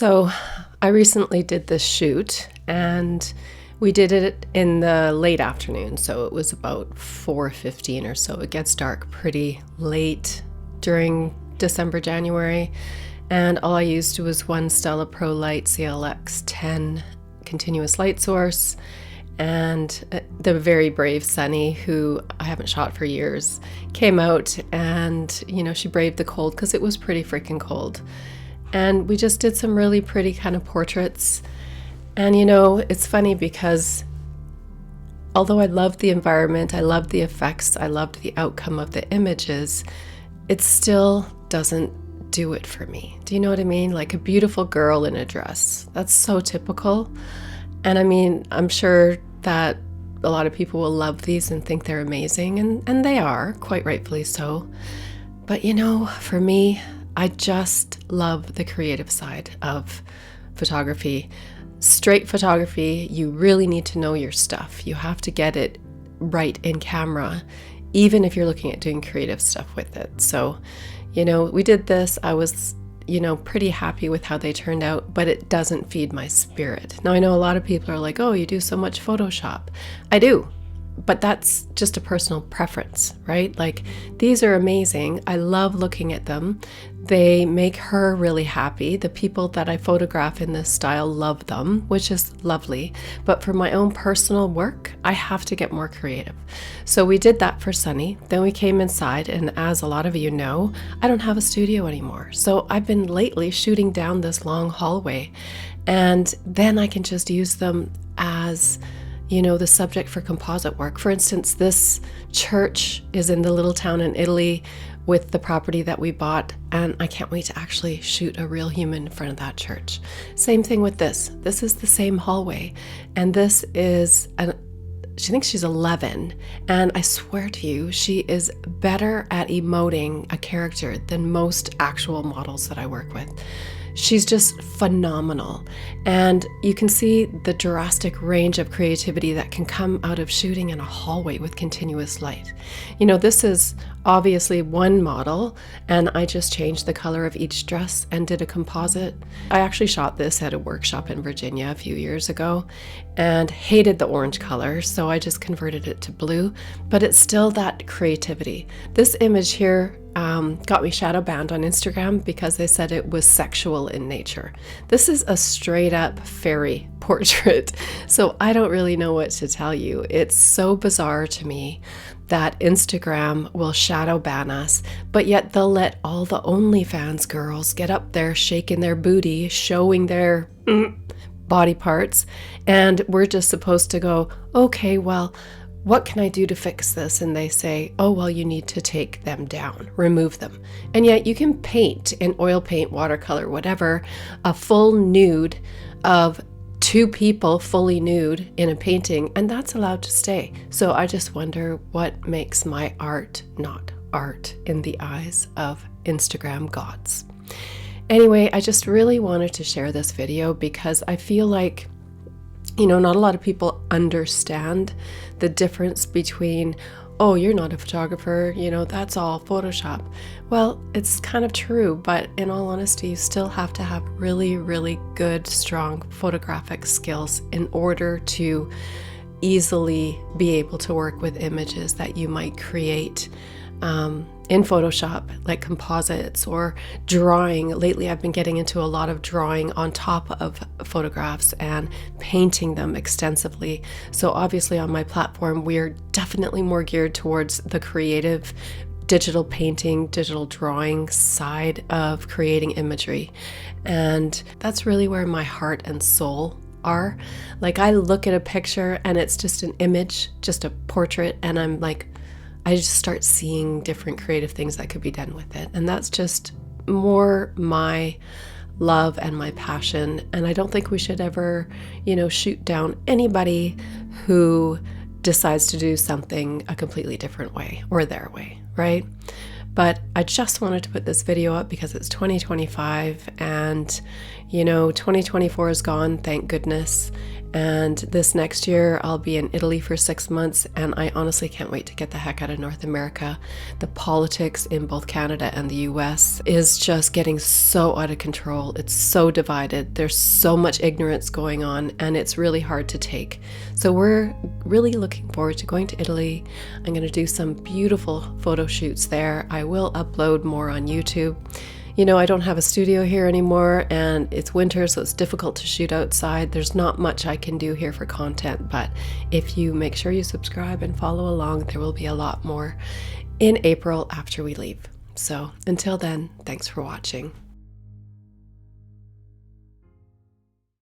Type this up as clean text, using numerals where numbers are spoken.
So I recently did this shoot and we did it in the late afternoon. So it was about 4:15 or so. It gets dark pretty late during December, January. And all I used was one Stella Pro Light CLX 10 continuous light source. And the very brave Sunny, who I haven't shot for years, came out and, she braved the cold because it was pretty freaking cold. And we just did some really pretty kind of portraits. And, it's funny because although I loved the environment, I loved the effects, I loved the outcome of the images, it still doesn't do it for me. Do you know what I mean? Like a beautiful girl in a dress. That's so typical. And I mean, I'm sure that a lot of people will love these and think they're amazing, and they are, quite rightfully so. But for me, I just love the creative side of photography. Straight photography, you really need to know your stuff. You have to get it right in camera, even if you're looking at doing creative stuff with it. So, we did this. I was pretty happy with how they turned out, but it doesn't feed my spirit. Now, I know a lot of people are like, oh, you do so much Photoshop. I do, but that's just a personal preference, right? Like, these are amazing. I love looking at them. They make her really happy. The people that I photograph in this style love them, which is lovely. But for my own personal work, I have to get more creative. So we did that for Sunny. Then we came inside, and as a lot of you know, I don't have a studio anymore. So I've been lately shooting down this long hallway, and then I can just use them as the subject for composite work. For instance, this church is in the little town in Italy with the property that we bought, and I can't wait to actually shoot a real human in front of that church. Same thing with this. This is the same hallway, and this is she thinks she's 11, and I swear to you, she is better at emoting a character than most actual models that I work with. She's just phenomenal. And you can see the drastic range of creativity that can come out of shooting in a hallway with continuous light. This is obviously one model, and I just changed the color of each dress and did a composite. I actually shot this at a workshop in Virginia a few years ago and hated the orange color, so I just converted it to blue, but it's still that creativity. This image here got me shadow banned on Instagram because they said it was sexual in nature. This is a straight up fairy portrait, so I don't really know what to tell you. It's so bizarre to me that Instagram will shadow ban us, but yet they'll let all the OnlyFans girls get up there shaking their booty, showing their body parts, and we're just supposed to go, okay, well, what can I do to fix this? And they say, oh, well, you need to take them down, remove them. And yet you can paint in oil paint, watercolor, whatever, a full nude of two people fully nude in a painting, and that's allowed to stay. So I just wonder what makes my art not art in the eyes of Instagram gods. Anyway, I just really wanted to share this video because I feel like not a lot of people understand the difference between, oh, you're not a photographer, that's all Photoshop. Well, it's kind of true, but in all honesty, you still have to have really, really good, strong photographic skills in order to easily be able to work with images that you might create in Photoshop, like composites or drawing. Lately, I've been getting into a lot of drawing on top of photographs and painting them extensively. So obviously on my platform, we're definitely more geared towards the creative digital painting, digital drawing side of creating imagery. And that's really where my heart and soul are. Like, I look at a picture and it's just an image, just a portrait, and I'm like, I just start seeing different creative things that could be done with it. And that's just more my love and my passion. And I don't think we should ever, shoot down anybody who decides to do something a completely different way or their way, right? But I just wanted to put this video up because it's 2025 and, 2024 is gone, thank goodness. And this next year, I'll be in Italy for 6 months, and I honestly can't wait to get the heck out of North America. The politics in both Canada and the US is just getting so out of control. It's so divided. There's so much ignorance going on, and it's really hard to take. So we're really looking forward to going to Italy. I'm going to do some beautiful photo shoots there. I will upload more on YouTube. You know, I don't have a studio here anymore, and it's winter, so it's difficult to shoot outside. There's not much I can do here for content, but if you make sure you subscribe and follow along, there will be a lot more in April after we leave. So until then, thanks for watching.